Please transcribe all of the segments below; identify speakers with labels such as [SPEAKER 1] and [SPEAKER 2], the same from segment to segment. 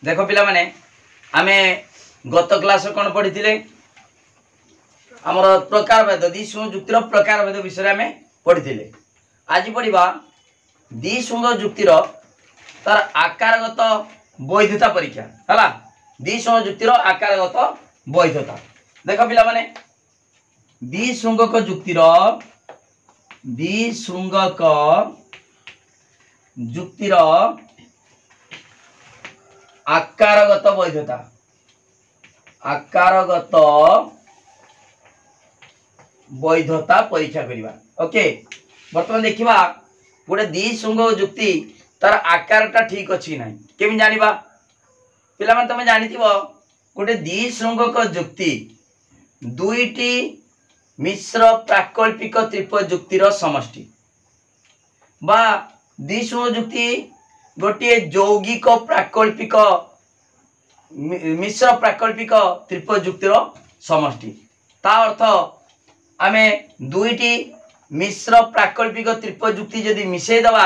[SPEAKER 1] देख पिला माने आमे गत क्लास कौन पढ़ी आमर प्रकार भेद द्विसंग जुक्तिर प्रकार भेद विषय आम पढ़ी आज पढ़ा द्विसंग जुक्तिर तार आकारगत वैधता परीक्षा है द्विसंग जुक्तिर आकारगत वैधता देख पिला माने द्विसंगक जुक्तिर द्विसंगक जुक्तिर आकारगत वैधता आकारगत वैधता परीक्षा करिबा। ओके बर्तमान देखिबा गोटे द्विसंग जुक्ति तार आकारटा ठीक अछि नाही केमि जानिबा पिला मन तमे जानिथिबो गोटे द्विसंगक जुक्ति दुईटी मिश्र प्राकल्पिक त्रिपद जुक्तिर समष्टि बा द्विसंग जुक्ति गोटे यौगिक प्राकल्पिक मिश्र प्राकल्पिक त्रिपद जुक्तिर समष्टि ता अर्थ आमे दुईटी मिश्र प्राकल्पिक त्रिपद जुक्ति जदि मिसई दबा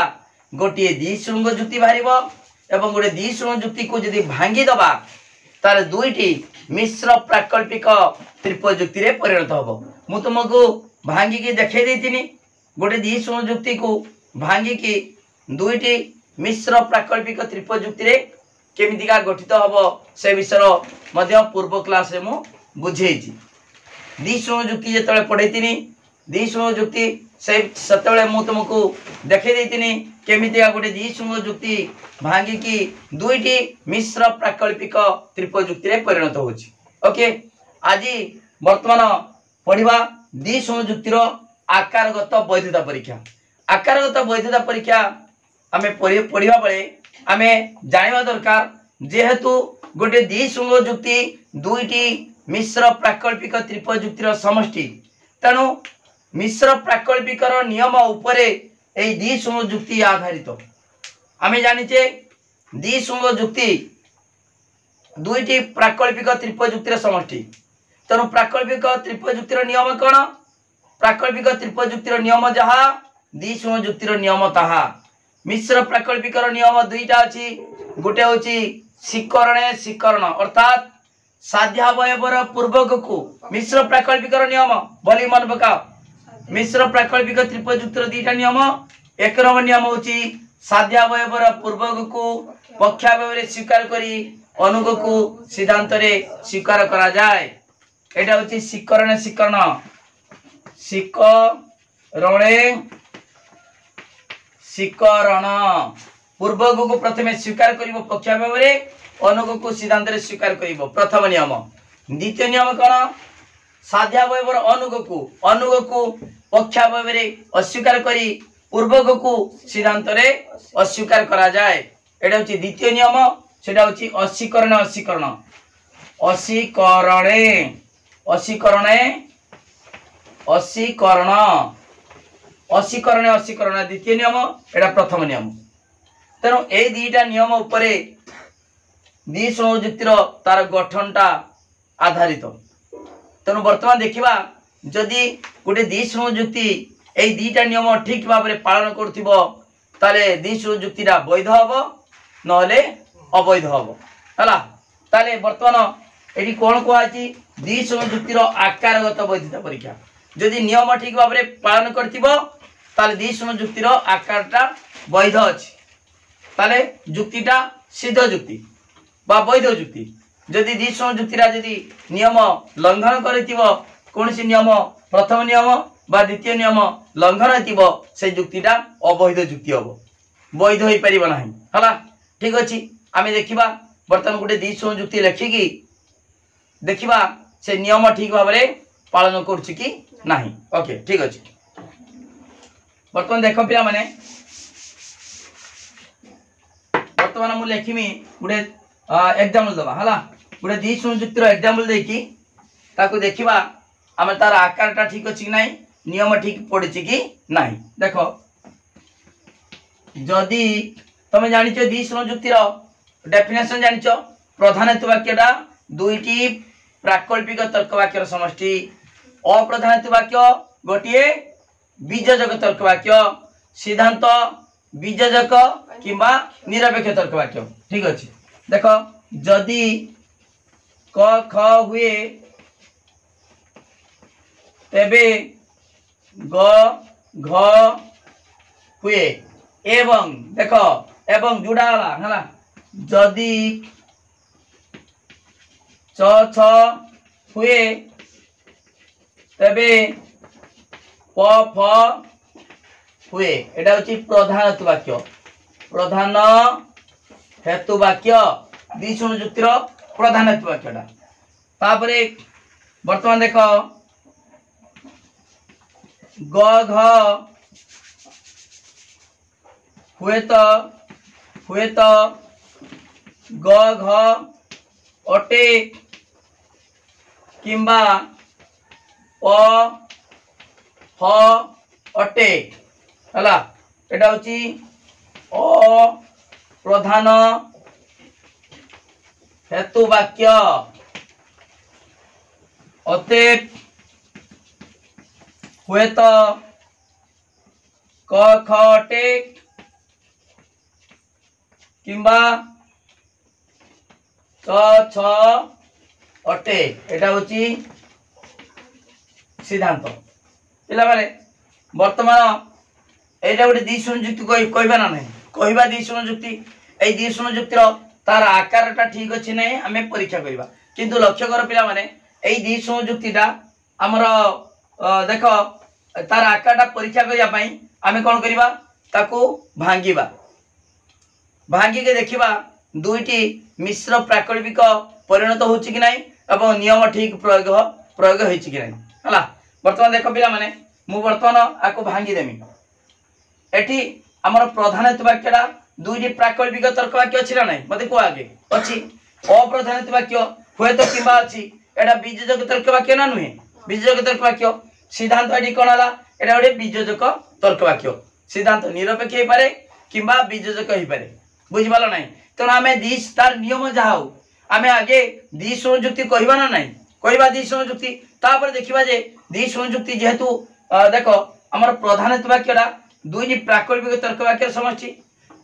[SPEAKER 1] गोटे द्विसंग जुक्ति बाहरिबो एवं गोटे द्विसंग जुक्ति को जदि भांगी दबा तार दुईटी मिश्र प्राकल्पिक त्रिपद जुक्ति रे परिणत होबो। मु तुमको भांगी की देखै देतिनी गोटे द्विसंग जुक्ति को भांगी की दुईटी मिश्र प्राकल्पिक त्रिपद जुक्ति रे केमितिका गठित होबो से विषय मध्य पूर्व क्लास रे मु बुझेइछि। द्विसंग जुक्ति जेतले पढैतिनी द्विसंग जुक्ति से सेतले मु तुमको देखै देतिनी केमितिका गोटे द्विसंग जुक्ति भांगी की दुईटी मिश्र प्राकल्पिक त्रिपद जुक्ति रे परिणत होछि। ओके आज वर्तमान पढ़िबा द्विसंग जुक्तिर आकारगत वैधता परीक्षा। आकारगत वैधता परीक्षा आमे पढ़िबा बेले आमे जानिबा दरकार जेहेतु गोटे द्विसंग जुक्ति दुईटी मिश्र प्राकल्पिक त्रिपद जुक्तिर समष्टि तेणु मिश्र प्राकल्पिकर नियम उपरे एई द्विसंग जुक्ति आधारित। आमे जानिचे द्विसंग जुक्ति दुईटी प्राकल्पिक त्रिपद जुक्तिर समष्टि तेणु प्राकल्पिक त्रिपद जुक्तिर नियम कौन प्राकल्पिक त्रिपद जुक्तिर नियम जहा द्विसंग जुक्तिर नियम ताहा। मिश्र प्राकल्पिकर नियम दुईटा अछि गोटे होछि शिकरणे शिकरण अर्थात साध्यावयवर पूर्वक को मिश्र प्राकल्पिकर नियम बोली मन पकाओ मिश्र प्राकल्पिक त्रिपद जुक्तिर दुईटा नियम एक नंबर नियम होछि साध्यावयवर पूर्वक को पक्षावयव स्वीकार करी अनुग को सिद्धांत रे स्वीकार करा जाय एटा होछि शिकरणे शिकरण शिकरणे शिकरण पूर्वक को प्रथमे स्वीकार करिवो पक्षावयव रे अनुग को सिद्धांत रे स्वीकार करिवो प्रथम नियम। द्वितीय नियम कोन साध्यावयवर अनुग को पक्षावयव रे अस्वीकार करी पूर्वक को सिद्धांत रे अस्वीकार करा जाय एटा होछि द्वितीय नियम सेटा होछि अशीकरण अशीकरण अशीकरणे अशीकरणे अशीकरण अशीकरणे अशीकरण द्वितीय नियम एटा प्रथम नियम। तेणु ए दुईटा नियम उपरे द्विसंग जुक्तिर तार गठनटा आधारित। तेणु वर्तमान देखिबा जदि गोटे द्विसंग जुक्ति ए दुईटा नियम ठीक भाव में पालन करथिबो ताले द्विसंग जुक्तिटा वैध हबो नहले अवैध हबो हला। ताले वर्तमान एठी कोन कोआछि द्विसंग जुक्तिर आकारगत वैधता परीक्षा जदि नियम ठीक भाव में पालन करथिबो ताले द्विसंग जुक्तिर आकारटा वैध अछि ताले जुक्तिटा सिद्ध जुक्ति बा वैध जुक्ति। जदि द्विसंग जुक्तिरा जदि नियम लंघन करिथिबो कोनसी नियम प्रथम नियम बा द्वितीय नियम लंघन हेतिबो से जुक्तिटा अवैध जुक्ति हबो वैध होई परिबो नाही हला। ठीक अछि आमे देखिबा वर्तमान गुटे द्विसंग जुक्ति लेखिकी देखिबा से नियम ठीक भाव में पालन करछि कि नाही। ओके ठीक अछि वर्तमान देखो पिला माने वर्तमान मु लेखिमी गुटे एग्जांपल दबा हला गुटे द्विसंग जुक्तिर एग्जांपल देकी ताको देखिबा आमे तार आकारटा ठीक अछि कि नाही नियम ठीक पड़छि कि नाही। देखो जदि तमे जानिछो द्विसंग जुक्तिर डेफिनेशन जानिछो प्रधान हेतु वाक्यटा दुईटी प्राकल्पिक तर्क वाक्यर समष्टि अप्रधान हेतु वाक्य गोटिए बीजजक तर्क वाक्य सिद्धांत बीजजक किंबा निरपेक्ष तर्क वाक्य। ठीक अछि देखो जदि क ख हुए तेबे ग घ हुए एवं देख एवं जुड़ा है जदि च छ हुए तेबे प फ हुए एटा होची प्रधान हेतु वाक्य प्रधान हेतु वाक्य दिशुण जुक्तिर प्रधान हेतु वाक्यटा तापरे वर्तमान देख ग घ हुए तो ग घ अटे किंबा प फ अटे हला एटा होची अप्रधान हेतु वाक्य अतएव हुए तो क ख अटे किंबा च छ अटे एटा होची सिद्धांत पिला माने वर्तमान एटा गोटे द्विशून्य जुक्ति कहबा ना नहीं कहबा द्विशून्य जुक्ति ए द्विशून्य जुक्तिर तार आकारटा ठीक अछि नै हमें परीक्षा करबा किंतु लक्ष्य कर पिला माने ए द्विशून्य जुक्तिटा हमर देख तार आकारटा परीक्षा करिया पई हमें कोन करबा ताको भांगीबा भांगी के देखिबा दुईटी मिश्र प्राकल्पिक परिणत होछि कि नाही एवं नियम ठीक प्रयोग होछि कि नाही हला वर्तमान देख पिला माने मु वर्तमान आको भांगी देमी एठी हमर प्रधान हेतु वाक्यटा दुईटी प्राकल्पिक तर्क वाक्य अछि ना नाही मते को आगे अछि अप्रधान हेतु वाक्य होय तो किबा अछि एटा बीजजक तर्क वाक्य ना नुहे बीजजक तर्क वाक्य सिद्धांत एठी कोन हला एटा गोटे बीजजक तर्क वाक्य सिद्धांत निरपेक्ष हे पारे किबा बीजजक हे पारे बुझि पालो नाही तो आमे दिस तार नियम जाहाउ आमे आगे द्विशून्य जुक्ति कहबा ना नाही कहबा द्विशून्य जुक्ति तापर देखिबा जे द्विशून्य जुक्ति जेहेतु देखो हमर प्रधान हेतु वाक्यटा दुईटी प्राकल्पिक तर्क वाक्य समष्टि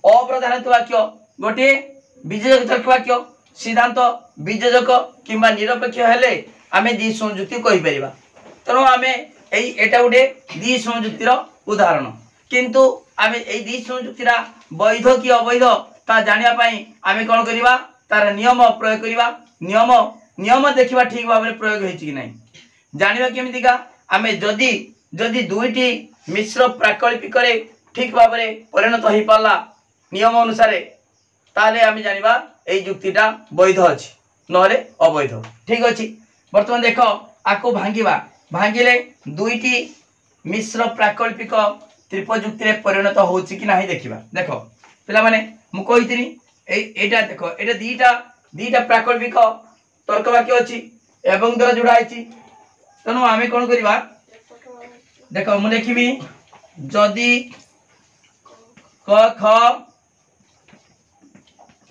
[SPEAKER 1] अप्रधान हेतु वाक्य गोटे बीजजक तर्क वाक्य सिद्धांत बीजजक किंबा निरपेक्ष हेले आमे द्विशून्य जुक्ति कहि परिबा तनो आमे एई एटा गोटे द्विशून्य जुक्तिर उदाहरण किंतु आमे एई द्विशून्य जुक्तिरा वैध कि अवैध ता जानिया पई आमे कोन करिबा तार नियम प्रयोग करिबा नियम नियम देखिबा ठीक भाबरे प्रयोग होइछि कि नै जानिबा केमितिका आमे जदि जदि दुईटी मिश्र प्राकल्पिक रे ठीक भाबरे परिणत होई पाला नियम अनुसार ताले आमे जानिबा एई जुक्तिटा वैध अछि नहले अवैध ठीक अछि वर्तमान देखो आको भांगीबा भांगिले दुईटी मिश्र प्राकल्पिक त्रिपजुक्ति रे परिणत होछि कि नाही देखिबा देखो पिला माने मु कहितनी एटा देखो एटा दीटा प्राकल्पिक तर्क वाक्य अछि एवं द्वारा जोड़ा आइछि तनो आमे कोन करिबा देखो मु लिखिबी जदि क ख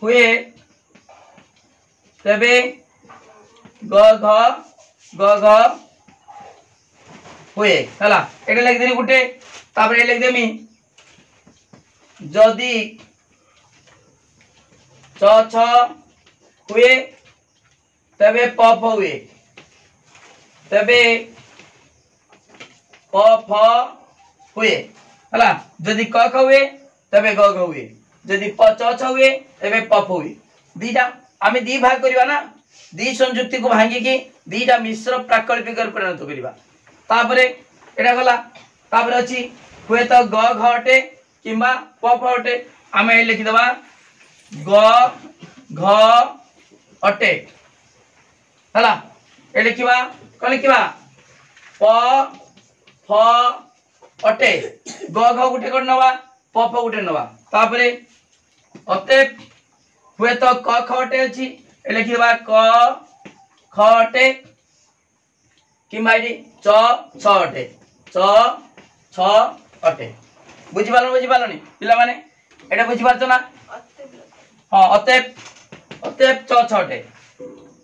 [SPEAKER 1] हुए तबे ग घ हुए हला एटा लिख देनी गुटे तापर ए लिख देमी जदि च छ हुए तबे प फ हुए तबे प फ हुए हला जदि क ख हुए तबे ग घ हुए जदि प च छ हुए तबे प फ हुए दीटा आमे दी भाग करबा ना दी संयुक्ति को भांगी की दीटा मिश्र प्राकल्पिक परिणत करबा तापरे एटा गला तापरे अछि हुए तो ग घ अटे किंबा प फ अटे आमे लिखि देबा ग घ अटे हला ए लिखिबा कोन लिखिबा प फ अटे ग घ गुटे कोन नवा प फ गुटे नवा तापरे अते हुए तो क ख अटे अछि ए लिखिबा क ख अटे किंबा एडी च छ अटे च छ अटे बुझि पालनी पिला माने एटा बुझि पारछ ना हां अतेप च छ अटे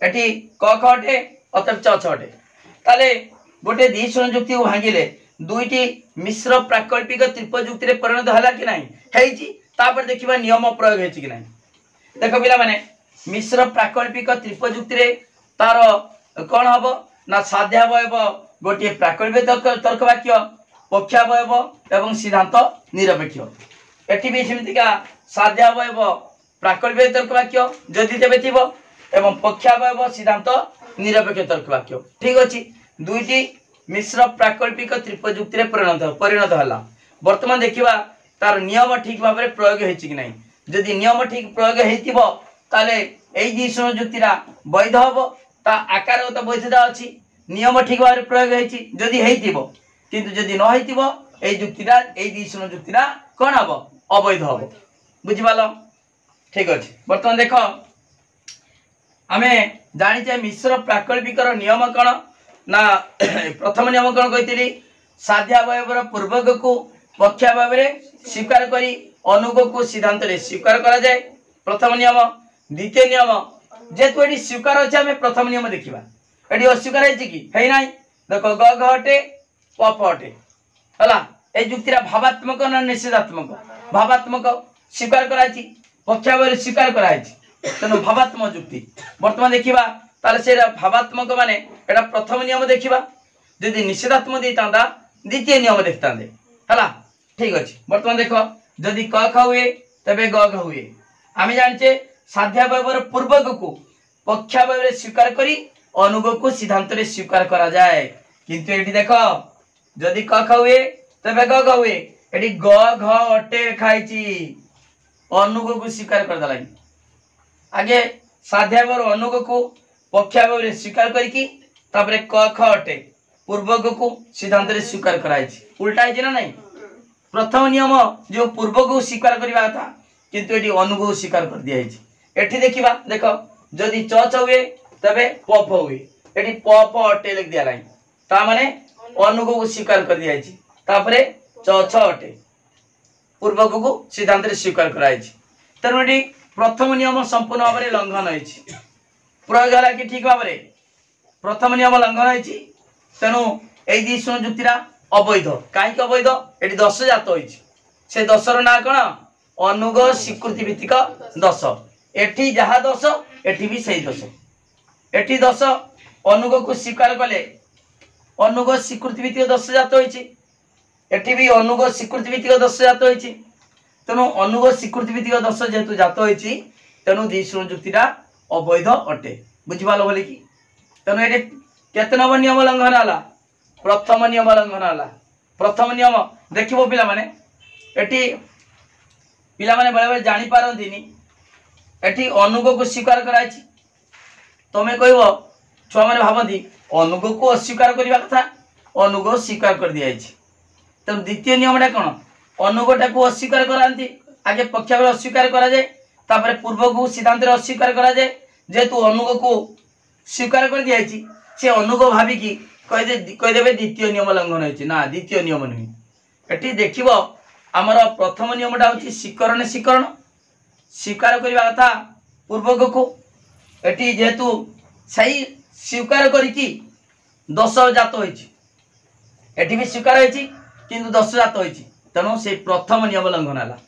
[SPEAKER 1] एठी क ख अटे अतेप च छ अटे ताले गोटे द्विशून्य जुक्ति को भांगिले दुईटी मिश्र प्राकल्पिक त्रिपजुक्ति रे परिणत हला कि नाही हेछि तापर देखिबा नियम प्रयोग हेछि कि नाही देखो पिला माने मिश्र प्राकल्पिक त्रिपजुक्ति रे तार कौन हम ना साध्यावय गोटे प्राकल्पिक तर्क वाक्य पक्षावयव एवं सिद्धांत निरपेक्ष एटी भी सेमतिका साध्यावय प्राकल्पिक तर्क वाक्य जदि तेबे थिबो एवं पक्षावयव सिद्धांत निरपेक्ष तर्क वाक्य ठीक अछि दुईटी मिश्र प्राकल्पिक त्रिपजुक्ति रे परिणत हला वर्तमान देखिबा तार नियम ठीक भाव में प्रयोग हेछि कि नहीं जदि नियम ठीक प्रयोग हेतिबो ताले एई दिसुण जुक्तिरा वैध हबो ता आकारगत वैधता अछि नियम ठीक भाव में प्रयोग हेछि जदि हेतिबो किंतु जदि न हेतिबो एई जुक्तिरा एई दिसुण जुक्तिरा कोन हबो अवैध हबो बुझि पालो ठीक अछि वर्तमान देखो आमे जानि जे मिश्र प्राकल्पिकर नियम कोन ना प्रथम नियम कोन कहितली साध्यावयवर पूर्वक को पक्षावय रे स्वीकार करी अनुग को सिद्धांत रे स्वीकार करा जाए प्रथम नियम द्वितीय नियम जेतु एडी स्वीकार अछि हमें प्रथम नियम देखिबा एडी अस्वीकार है कि है नाही देखो ग घ हटे प फ हटे हला ए जुक्तिरा भावात्मक ना निषेधात्मक भावात्मक स्वीकार कराछि पक्षावय रे स्वीकार कराछि तनो भावात्मक जुक्ति वर्तमान देखिबा ताले से भावात्मक माने एटा प्रथम नियम देखिबा यदि निषेधात्मक देतांदा द्वितीय नियम देखतांदे हला ठीक अछि वर्तमान देखो जदि क ख हुए तबे ग घ हुए आमे जानचे साध्यावयर पूर्वक को पक्षावय रे स्वीकार करी अनुग को सिद्धांत रे स्वीकार करा जाए किंतु एठी देखो जदि क ख हुए तबे ग घ हुए एठी ग घ अटे खाइची अनुग को स्वीकार कर दलाई आगे साध्यावयर अनुग को पक्षावय रे स्वीकार करी तापरे क ख अटे पूर्वक को सिद्धांत रे स्वीकार कराइछि उल्टा है ना नहीं प्रथम नियम जो पूर्वक को स्वीकार करबा था किंतु एटी अनुग को स्वीकार कर दिया है एठी देखिबा देखो जदि च च हुए तबे प फ हुए एटी प फ अटे लिख दिया लाइन ता माने अनुग को स्वीकार कर दिया है तापरे च छ अटे पूर्वक को सिद्धांत रे स्वीकार कराइछि तनु एटी प्रथम नियम संपूर्ण भाव रे लंघन होइछि प्रयोग हला कि ठीक भाव रे प्रथम नियम लंघन होइछि तेणु एई दिसुण जुक्तिरा अवैध काई अवैध एटी दश जात होइछि से दशर ना कोन अनुग स्वीकृति भित्तिक दश एठी जहा दश एठी भी सही दश एठी दश अनुग को स्वीकार कले अनुग स्वीकृति भित्तिक दश जात होइछि एठी भी अनुग स्वीकृति भित्तिक दश जात होइछि तेणु अनुग स्वीकृति भित्तिक दश जेतु जात होइछि तेणु दिसुण जुक्तिरा अवैध अटे बुझिपालो बोली कि तेणु एठी केते नंबर नियम लंघन हला प्रथम नियम लंघन हला प्रथम नियम देखिबो पिला माने एठी पिला माने बळे बळे जानि पारंतिनी एठी अनुग को स्वीकार कराइछि तमे कहबो छुआ माने भाबंती अनुग को अस्वीकार करबा कथा अनुग स्वीकार कर दियाइछि त द्वितीय नियमटा कोन अनुगटा को अस्वीकार करांती आगे पक्षावर अस्वीकार करा जाय तापर पूर्व को सिद्धांत रे अस्वीकार करा जाय जेतु अनुग को स्वीकार कर दियाइछि से अनुग भाबी की कह देबे द्वितीय नियम लंघन होइछि ना द्वितीय नियम नहीं एठी देखिबो हमर प्रथम नियमटा होछि स्वीकरण स्वीकरण स्वीकार करबा कथा पूर्वक को एठी जेतु सही स्वीकार करी की दश जात होइछि एठी भी स्वीकार होइछि किंतु दश जात होइछि तनो से प्रथम नियम लंघन हला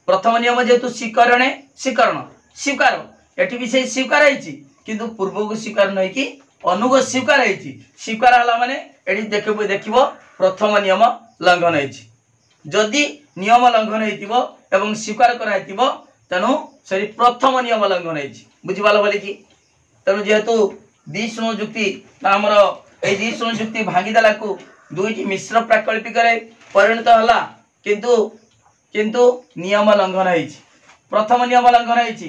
[SPEAKER 1] प्रथम नियम जेतु स्वीकरण स्वीकरण स्वीकार एठी भी से स्वीकार होइछि किंतु पूर्व को स्वीकार नै कि अनुग स्वीकार होइछि स्वीकार हला माने एठी देखिबो प्रथम नियम लंघन होइछि जदि नियम लंघन हेतिबो एवं स्वीकार करा हेतिबो तनु सरी प्रथम नियम लंघन होइछि बुझिबालो बोली कि तनु जेतु दिसुण जुक्ति हमर ए दिसुण जुक्ति भांगी देला को दुईटी मिश्र प्राकल्पिक रे परिणत हला किंतु नियम लंघन होइछि प्रथम नियम लंघन होइछि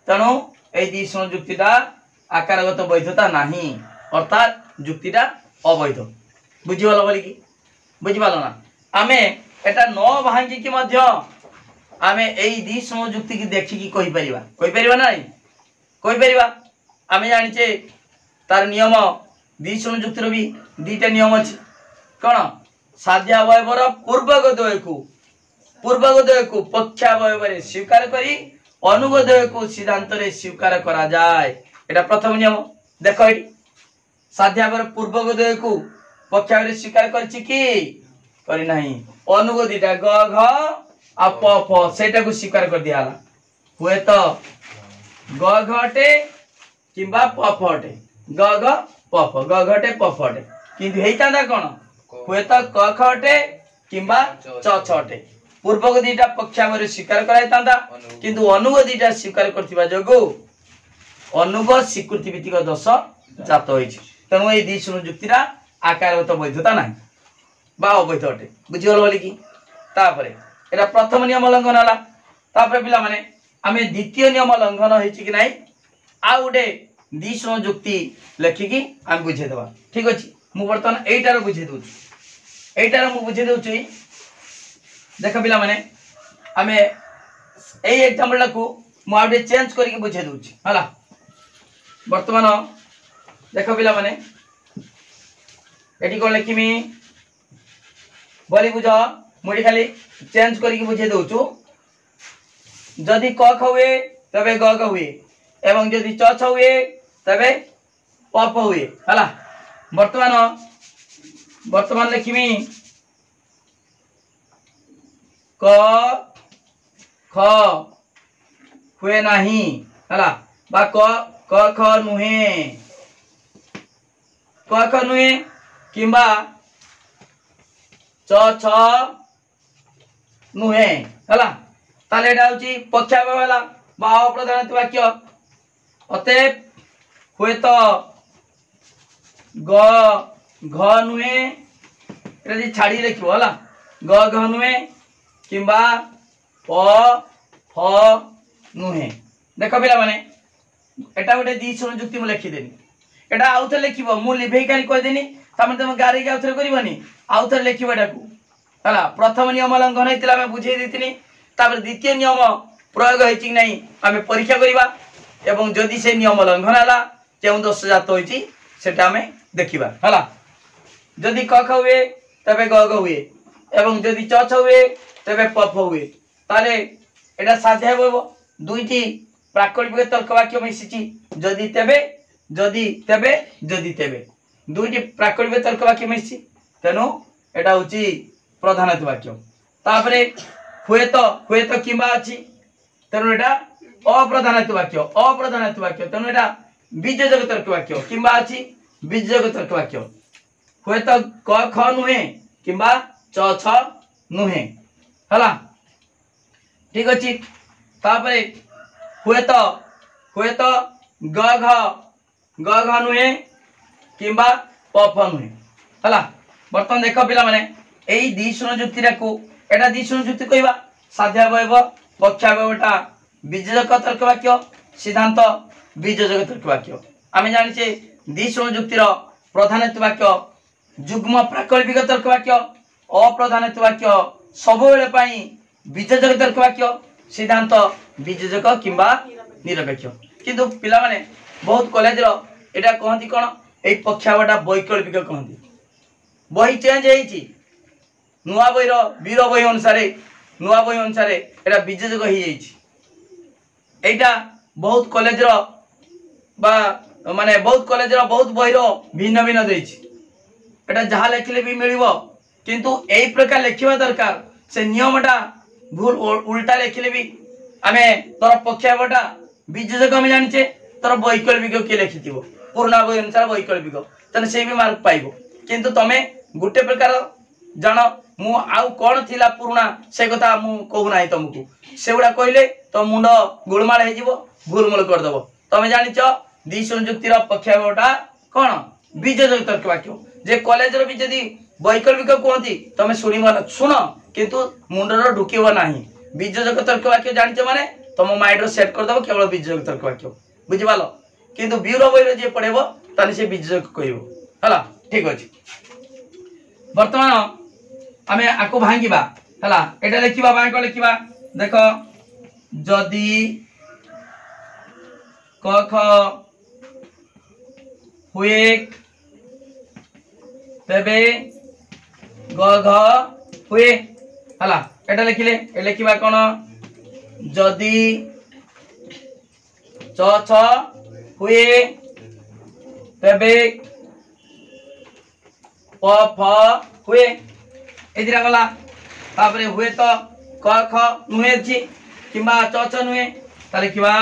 [SPEAKER 1] तनु ए दिसुण जुक्तिटा आकारगत वैधता नहीं अर्थात जुक्तिटा अवैध बुझिबालो बोली कि बुझिबालो ना आमे एटा न भांगी कि मध्य आमे एई दिसुण जुक्ति की देखि कि कहि परिबा नाही कहि परिबा आमे जानिचे तार नियम दिसुण जुक्तिर भी दीटा नियम अछि कोन साध्यावयर पूर्वक द्वय को पक्षावय रे स्वीकार करी अनुग द्वय को सिद्धांत रे स्वीकार करा जाय एटा प्रथम नियम देखो एटी साध्यावयर पूर्वक द्वय को पक्षावय रे स्वीकार करछि कि करी नाही अनुग दीटा ग घ आ प फ सेटा को स्वीकार कर दियाला हुए तो ग घटे किंबा पफ अटे ग घ पफ ग घटे पफ अटे किंतु हेइतांदा कोन हुए तो क ख अटे किंबा च छ अटे पूर्वक दीटा पक्षावरी स्वीकार कराइतांदा किंतु अनुग दीटा स्वीकार करथिबा जोगु अनुग स्वीकृति भित्तिक दोष जात होइछि तेणु ए दी शून्य जुक्तिरा आकारगत वैधता नाही बा अवैध अटे बुझिगल बोली कि तापरे एटा प्रथम नियम लंघन हला तापरे पिला माने आमे द्वितीय नियम लंघन होइछि कि नाही आ उडे दी शून्य जुक्ति लेखि कि आमे बुझे देबा ठीक अछि मु वर्तमान एटार बुझे दउछि एटार मु बुझे दउछि देख पिला माने आमे एई एग्जांपल को मु आउडे चेंज करके बुझे दउछि हला वर्तमान देख पिला माने एटी कोन लिखिमी बोली बुझ मुडी खाली चेंज करके बुझे दउछु जदि क ख हुए तबे ग ग हुए एवं जदि च छ हुए तबे प प हुए हला वर्तमान लिखिमी क ख हुए नाही हला बा क ख नुहे क ख नुहे किंबा च छ नुहे हला ताले एटा होची पक्षाभाव हला बा अप्रधान वाक्य अतएव हुए तो ग घ नुहे एटा जे छाड़ी लिखिबो हला ग घ नुहे किंबा प फ नुहे देखो पिला माने एटा गोटे दी शून्य जुक्ति मु लिखि देनी एटा आउ थे लिखिबो मु लिभेई कानी कहि देनी तमे तमे गारी के आउ थे करबनी आउ थे लिखिबो एटा को हला प्रथम नियम लंघन हेतिला मैं बुझेई देतिनी तापर द्वितीय नियम प्रयोग होइछि कि नहीं आमे परीक्षा करिबा एवं जदि से नियम लंघन हला केउ दोष जात होइछि सेटा हमें देखिबा हला जदि क ख हुए तबे ग ग हुए एवं जदि च छ हुए तबे प फ हुए ताले एटा साध्य हेबो दुईटी प्राकल्पिक तर्क वाक्य मिसिछि जदि तेबे जदि तेबे जदि तेबे दुईटी प्राकल्पिक तर्क वाक्य मिसिछि तेनु एटा होछि प्रधानत वाक्य तापरे हुए तो किंबा अछि तेनु एटा अप्रधानत वाक्य तेनु एटा बीजजक तर्क वाक्य किंबा अछि बीजजक तर्क वाक्य हुए तो क ख नुहे किंबा च छ नुहे हला ठीक अछि तापरे हुए तो ग घ नुहे किंबा प फ नुहे हला बर्तमान देख पिला माने एई दी शून्य जुक्ति को एटा दी शून्य जुक्ति कहबा साध्यावयव पक्षावयवटा बीजजक तर्क वाक्य सिद्धांत बीजजक तर्क वाक्य आमे जानिचे दी शून्य जुक्तिर प्रधानत्व वाक्य युग्म प्राकल्पिक तर्क वाक्य अप्रधानत्व वाक्य सबवेले पई बीजजक तर्क वाक्य सिद्धांत बीजजक किंबा निरपेक्ष किंतु पिला माने बहुत कॉलेज रो एटा कहंती कोन ए पक्षावटा वैकल्पिक कहंती बही चेंज हेछि नुआ बही रो वीर बही अनुसार एटा बीजजक ही हेछि एटा बहुत कॉलेज रो बा माने बहुत कॉलेज रो बहुत बही रो भिन्न भिन्न देछि एटा जहा लिखले भी मिलिबो किंतु एई प्रकार लिखिबा दरकार से नियमटा भूल उल्टा लिखले भी आमे तोर पक्षावटा बीजजक हम जानिचे तोर वैकल्पिक के लिखिथिबो पूर्ण बही अनुसार वैकल्पिक तने से भी मार्क पाइबो किंतु तमे गुटे प्रकार जान मु आउ कोन थिला पुराना से कथा मु कहू नाही तुमको सेगुडा कहले तो मुंड गोलमाल हे जिवो भूलमूल कर देबो तमे जानिचो दी शून्य जुक्तिर पक्षावटा कोन बीजजक तर्क वाक्य जे कॉलेज रो भी जदी वैकल्पिक कहंती तमे सुन किंतु मुंडर ढुकीबो नाही बीजजक तर्क वाक्य जानिचो माने तुम माइंड रो सेट कर देबो केवल बीजजक तर्क वाक्य बुझिबालो किंतु ब्यूरो बहिरो जे पढेबो तानि से बीजजक कहबो हला ठीक अछि वर्तमान आमे आको भांगिबा हला एटा लिखिबा बाको लिखिबा देखो जदी क ख हुए तबे ग घ हुए हला एटा लिखिले ए लिखिबा कोन जदी च छ हुए तबे प फ हुए एदिरा गला तापरे हुए तो क ख नुहे छी किबा च छ नुहे ताले किबा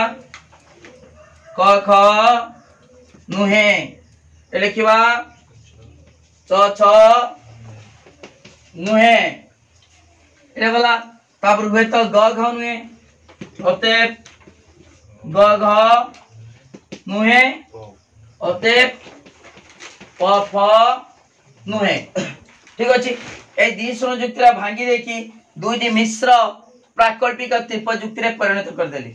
[SPEAKER 1] क ख नुहे लिखा च छ नुहे ये गला तापर हुए तो ग घ नुहे अतएव ग घ नुहे अतएव प फ नुहे ठीक अच्छे ए दी शून्य जुक्ति भांगी देखी दुईटी मिश्र प्राकल्पिक त्रिप जुक्ति परिणत करदेली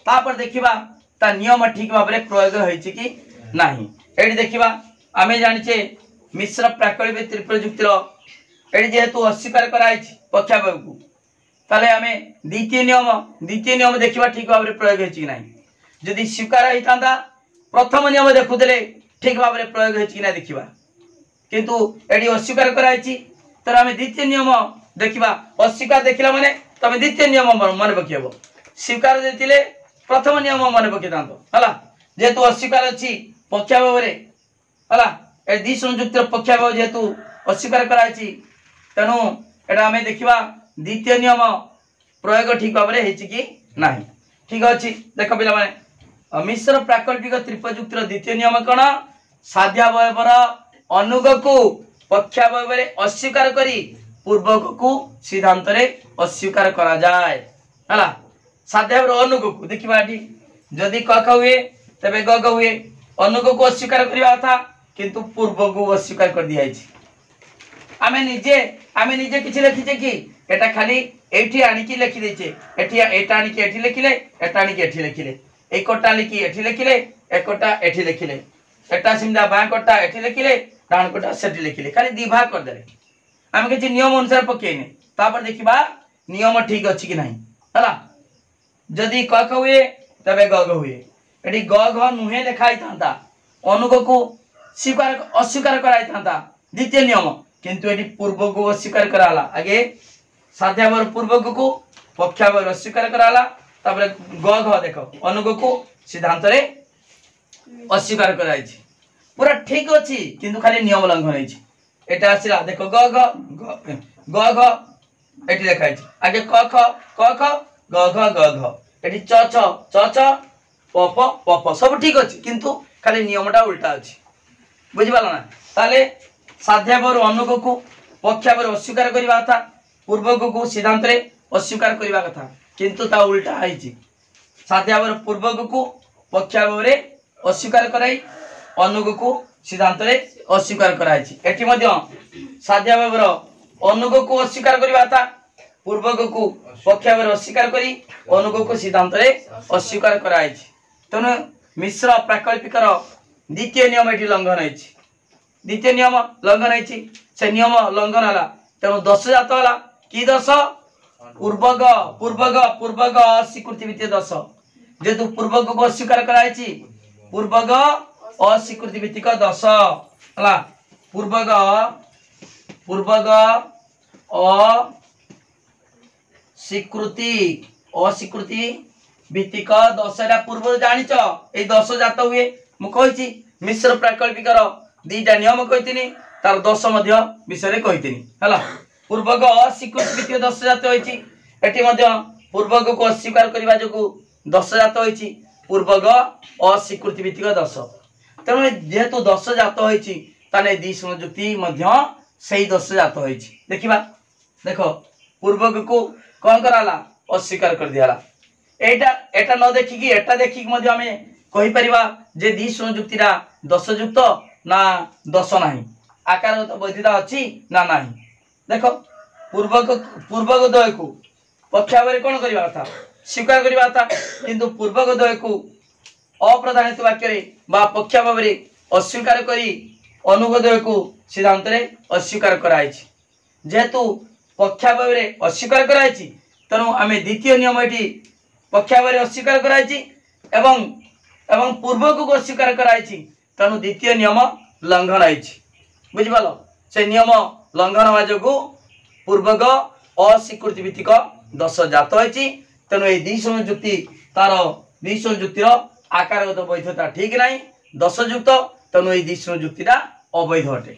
[SPEAKER 1] तापर देखिबा ता नियम ठीक भाव में प्रयोग होइछि कि नाही एडी देखिबा आमे जानिछे मिश्र प्राकल्पिक त्रिप जुक्तिर एडी जेहेतु अस्वीकार कराइछि पक्षावय को ताले आमे द्वितीय नियम देखिबा ठीक भाव में प्रयोग होइछि कि नाही जदि स्वीकार होइतांदा प्रथम नियम देखुदले ठीक भाव में प्रयोग होइछि कि ना देखिबा किंतु एडी अस्वीकार कराइछि तर आमे द्वितीय नियम देखिबा अस्वीकार देखिला माने तमे द्वितीय नियम मन पकेबो स्वीकार देतिले प्रथम नियम मन पकेतांतो हला जेतु अस्वीकार अछि पक्षाभाव रे हला ए दी शून्य जुक्तिर पक्षाभाव जेतु अस्वीकार कराइछि तनु एटा आमे देखिबा द्वितीय नियम प्रयोग ठीक भाव रे हेछि कि नाही ठीक अछि देखो पिला माने मिश्र प्राकल्पिक त्रिप जुक्तिर द्वितीय नियम कोन साध्यावयवर अनुग को पक्षाभाव रे अस्वीकार करी पूर्वक को सिद्धांत रे अस्वीकार करा जाए हला साध्यावर अनुग को देखिबा एठी जदि क ख हुए तबे ग ग हुए अनुग को अस्वीकार करबा था किंतु पूर्व को अस्वीकार कर दिया अछि आमे निजे किछि लिखिछे कि एटा खाली एठी आनी की लिखि दैछे एठी एटा आनी की एठी लिखिले एटा आनी की एठी लिखिले एकोटा लिखि एठी लिखिले एकोटा एठी लिखिले एटा सिमदा बाकोटा एठी लिखिले डाणकोटा सेठी लिखिले खाली दी भाग कर देले आमे किछि नियम अनुसार पकेने तापर देखिबा नियम ठीक अछि कि नाही हला जदि क ख हुए तबे ग ग हुए एठी ग घ नुहे लिखाई थांता अनुग को स्वीकार अस्वीकार कराई थांता द्वितीय नियम किंतु एठी पूर्व को अस्वीकार कराला आगे साध्यावर पूर्व को पक्षावर अस्वीकार कराला तापर ग घ देखो अनुग को सिद्धांत रे अस्वीकार कराई छी पूरा ठीक अछि किंतु खाली नियम उल्लंघन होई छी एटा आसिला देखो ग घ एठी लिखाई छी आगे क ख ग घ एठी च छ प प सब ठीक अछि किंतु खाली नियमटा उल्टा अछि बुझि पालो ना ताले साध्यावर अनुग को पक्षावर अस्वीकार करबा था पूर्व को सिद्धांत रे अस्वीकार करबा कथा किंतु ता उल्टा आइछि साध्यावर पूर्व को पक्षावर रे अस्वीकार कराई अनुग को सिद्धांत रे अस्वीकार कराइछि एठी मध्य साध्यावर अनुग को अस्वीकार करबा था पूर्व को पक्षावर अस्वीकार करी अनुग को सिद्धांत रे अस्वीकार कराइछि तनु मिश्र प्राकल्पिकर द्वितीय नियम एठी लंघन होइछि द्वितीय नियम लंघन होइछि से नियम लंघन हला तनु दश जात हला की दश पूर्वग अस्वीकृति वित्तीय दश जेतु पूर्वग को अस्वीकार कराइछि पूर्वग अस्वीकृति भित्तिक दश हला पूर्वग अस्वीकृति भित्तिक दशटा पूर्व जानिच ए दश जात हुए मु कहिछि मिश्र प्राकल्पिकर दीटा नियम कहितिनी तार दश मध्य विषय कहितिनी हला पूर्वग अस्वीकृति भित्तिक दश जात होइछि एठी मध्य पूर्वग को अस्वीकार करबा जोगु दश जात होइछि पूर्वग अस्वीकृति भित्तिक दश तेणु जेहेतु दश जात होइछि ताने दी शून्य जुक्ति मध्य सही दश जात होइछि देखिबा देखो पूर्वग को कोन कराला अस्वीकार कर दियाला एटा न देखि कि एटा देखि कि मध्य हमें कहि परिबा जे दी शून्य जुक्तिरा दश युक्त ना दश नाही आकारगत वैधता अछि ना नाही देखो पूर्वग द्वय को पक्षावरे कोन करबा था स्वीकार करबा था किंतु पूर्वग द्वय को अप्रधानित वाक्य रे बा पक्षावरे अस्वीकार करी अनुगद्वय को सिद्धांत रे अस्वीकार कराइछि जेहेतु पक्षावरे अस्वीकार कराइछि तनु आमे द्वितीय नियम एठी पक्षावरे अस्वीकार कराइछि एवं पूर्वक को अस्वीकार कराइछि तनु द्वितीय नियम लंघन आइछि बुझि पालो से नियम लंघन होवा जोगु पूर्वक अस्वीकृति भित्तिक दश जात होइछि तनु ए दी शून्य जुक्ति तार दी शून्य जुक्तिर आकारगत वैधता ठीक नाही दश युक्त तनु ए दी शून्य जुक्तिटा अवैध अटे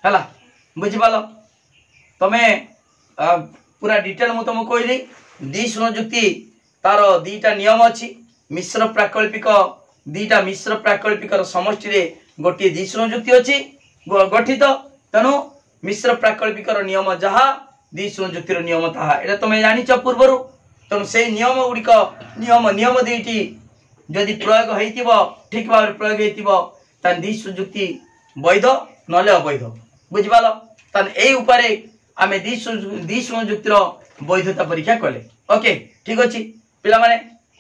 [SPEAKER 1] हला बुझि पालो तमे पूरा डिटेल मु तुमको कहली दी शून्य जुक्ति तार दीटा नियम अछि मिश्र प्राकल्पिक दुईटा मिश्र प्राकल्पिक समष्टि रे गोटे द्विश्रुंग जुक्ति अछि गठित तेणु मिश्र प्राकल्पिक नियम जहा द्विश्रुंग जुक्तिर नियम ताहा एटा तुम जानिच पूर्व तेणु से नियम गुड़िक नियम नियम दुईटी जदि प्रयोग होइतिबो ठीक भाव प्रयोग होइतिबो तान द्विश्रुंग जुक्ति वैध नले अवैध बुझिपाल तान एई उपरे आमे द्विश्रुंग जुक्तिर वैधता परीक्षा कले ओके ठीक अछि पिला माने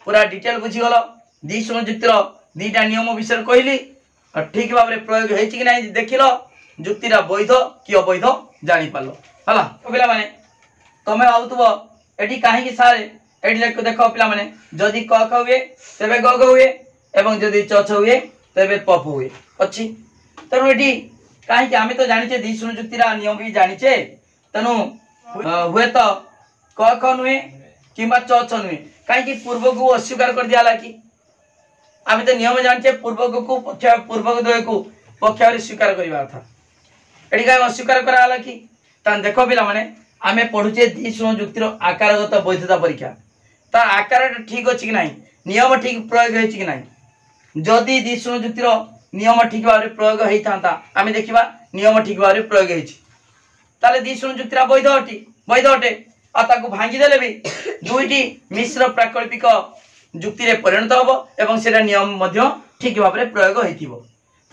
[SPEAKER 1] पूरा डिटेल बुझी गलो द्विश्रुंग जुक्तिर दुईटा नियम विषय कहली ठीक भाव प्रयोग होइछि कि नाही देखिलो जुक्तिरा वैध कि अवैध जानि पालो हला पिला माने तमे आउतबो एटी काहे कि सारे एटी देखो पिला माने जदि क ख हुए तबे ग ग हुए एवं जदि च छ हुए तबे प फ हुए अछि तनु एटी काहे कि आमे तो जानिचे द्विश्रुंग जुक्तिरा नियम भी जानिचे तनु हुए तो क ख नुए किबा च छ नुए काहे कि पूर्व को अस्वीकार कर दियाला कि आमे तो नियम जानिचे पूर्व को पक्ष पूर्व द्वय को पक्षरे स्वीकार करबा था एटी का अस्वीकार कराला कि तान देखो पिला माने आमे पढुचे द्विश्रुंग जुक्तिर आकारगत वैधता परीक्षा ता आकार ठीक अछि कि नाही नियम ठीक प्रयोग होइछि कि नाही जदि द्विश्रुंग जुक्तिर नियम ठीक भाव प्रयोग होई थांता आमे देखिबा नियम ठीक भाव प्रयोग होइछि ताले द्विश्रुंग जुक्तिर वैध अटे आ ताकू भांगी देले भी दुईटी मिश्र प्राकल्पिक जुक्ति रे परिणत होबो एवं सेटा नियम मध्य ठीक भाव प्रयोग होइथिबो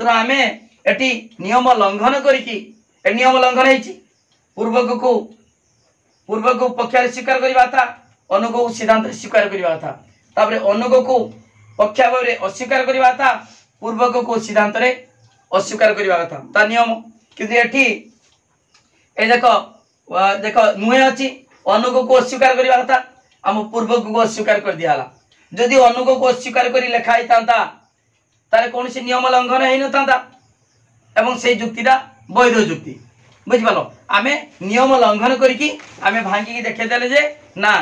[SPEAKER 1] तो आमे एटी नियम लंघन करिकि ए नियम लंघन होइछि पूर्व को पक्ष स्वीकार करवा था अनुग को सिद्धांत स्वीकार करवा था तापरे अनुग को पक्ष भाव अस्वीकार करवा था पूर्व को सिद्धांत रे अस्वीकार करवा था ता नियम किंतु एठी ए देखो नुहे अछि अनुग को अस्वीकार करवा था हम पूर्व को अस्वीकार कर दियाला जदि अनुग को अस्वीकार करी लेखा ही तांता तारे कोनसी नियम लंघन हेइ न तांता एवं से जुक्तिटा वैध जुक्ति बुझिपालो आमे नियम लंघन करिकि आमे भांगी की देखे देले जे ना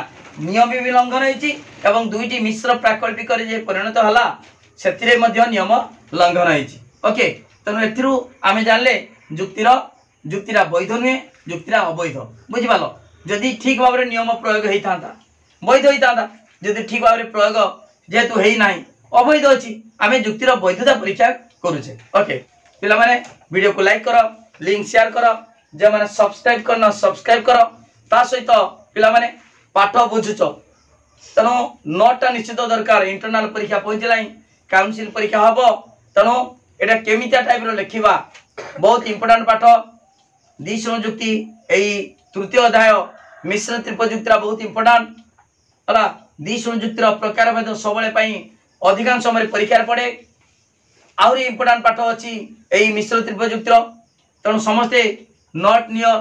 [SPEAKER 1] नियम भी लंघन होइछि एवं दुईटी मिश्र प्राकल्पिक रे जे परिणत हला सेतिरे मध्ये नियम लंघन होइछि ओके तनु एथिरु आमे जानले जुक्तिरा वैध नुहे जुक्तिरा अवैध बुझिपालो जदि ठीक भाव नियम प्रयोग होई थांता वैध होई थांता जदि ठीक भाव प्रयोग जेतु हेई नाही अवैध अछि आमे जुक्तिरा वैधता परीक्षा करूछे ओके पिला माने वीडियो को लाइक करो लिंक शेयर करो जे माने सब्सक्राइब करना सब्सक्राइब करो ता सहित पिला माने पाठ बुझुच तनो नोटा निश्चित दरकार इंटरनल परीक्षा पहुंचलाई काउंसिल परीक्षा हबो तनो एटा केमिता टाइप रो लिखिबा बहुत इंपोर्टेंट पाठ द्विश्रुंग जुक्ति एई तृतीय अध्याय मिश्र त्रिपद जुक्तिरा बहुत इंपोर्टेंट हला द्विश्रुंग जुक्तिर प्रकार भेद सबले पई अधिकांश समय परीक्षा पड़े आउरी इंपोर्टेंट पाठ अछि एई मिश्र त्रिपद जुक्तिर तेणु समस्ते नोट नियो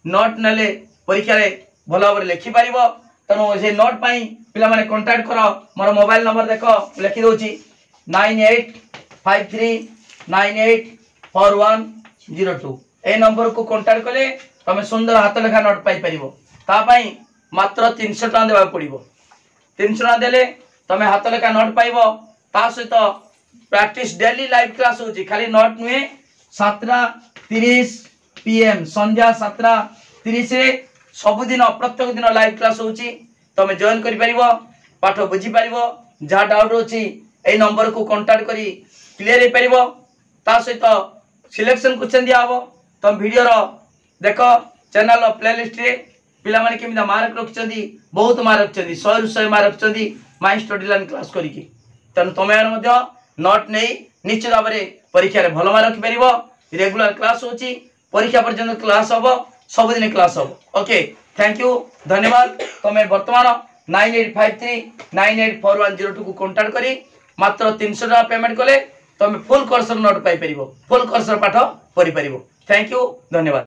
[SPEAKER 1] नोट नेले परीक्षा रे भल भाव लिखि पारिबो तेणु से नोट पाई पिला माने कांटेक्ट करो मोर मोबाइल नंबर देखो लिखि दोची 9853984102 ए नंबर को कांटेक्ट कले तमे सुंदर हाथ लेखा नोट पाई परिबो ता पाई मात्र 300 टका देबा पड़िबो 300 टका देले तमे हाथ लेखा नोट पाइबो ता सहित प्रैक्टिस डेली लाइव क्लास होची खाली नोट नुहे 7:30 PM संध्या 7:30 रे सबुदिन प्रत्येक दिन लाइव क्लास होची तमे जॉइन करि परिबो पाठ बुझी परिबो जा डाउट होची ए नंबर को कांटेक्ट करी क्लियर हे परिबो ता सहित सिलेक्शन क्वेश्चन दिया हबो तम वीडियो रो देखो चैनल प्लेलिस्ट रे पिला माने केमिदा मार्क रखचंदी बहुत मार्क रखचंदी 100 रु 100 मार्क रखचंदी माय स्टडी लाइन क्लास करिकि तन तमे मध्ये नोट नै निश्चित भाव रे परीक्षा रे भलो मार्क रखि परिबो रेगुलर क्लास होची परीक्षा पर्यंत क्लास हबो सब दिन क्लास हबो ओके थैंक यू धन्यवाद तमे वर्तमान 9853984102 को कांटेक्ट करी मात्र 300 टका पेमेंट कले तमे फुल कोर्स नोट पाई परिबो फुल कोर्स पाठ पढि परिबो थैंक यू धन्यवाद।